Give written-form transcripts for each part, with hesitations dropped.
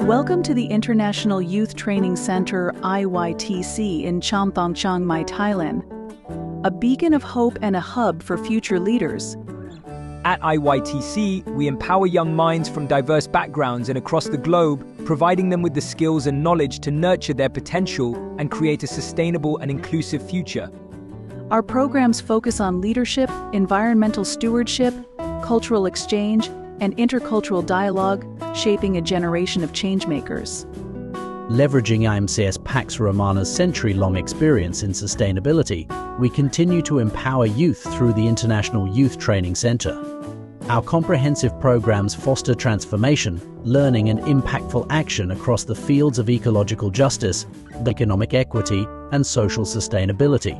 Welcome to the International Youth Training Center IYTC in Chomthong, Chiang Mai, Thailand, a beacon of hope and a hub for future leaders. At IYTC, we empower young minds from diverse backgrounds and across the globe, providing them with the skills and knowledge to nurture their potential and create a sustainable and inclusive future. Our programs focus on leadership, environmental stewardship, cultural exchange, and intercultural dialogue, shaping a generation of changemakers. Leveraging IMCS Pax Romana's century-long experience in sustainability, we continue to empower youth through the International Youth Training Center. Our comprehensive programs foster transformation, learning and impactful action across the fields of ecological justice, economic equity, and social sustainability.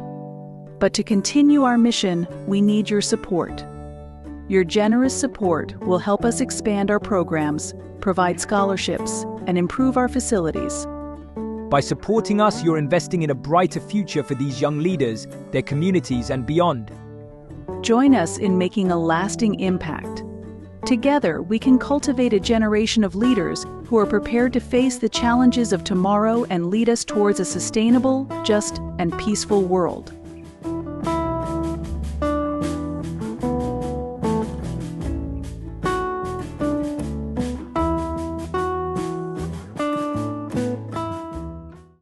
But to continue our mission, we need your support. Your generous support will help us expand our programs, provide scholarships, and improve our facilities. By supporting us, you're investing in a brighter future for these young leaders, their communities, and beyond. Join us in making a lasting impact. Together, we can cultivate a generation of leaders who are prepared to face the challenges of tomorrow and lead us towards a sustainable, just, and peaceful world.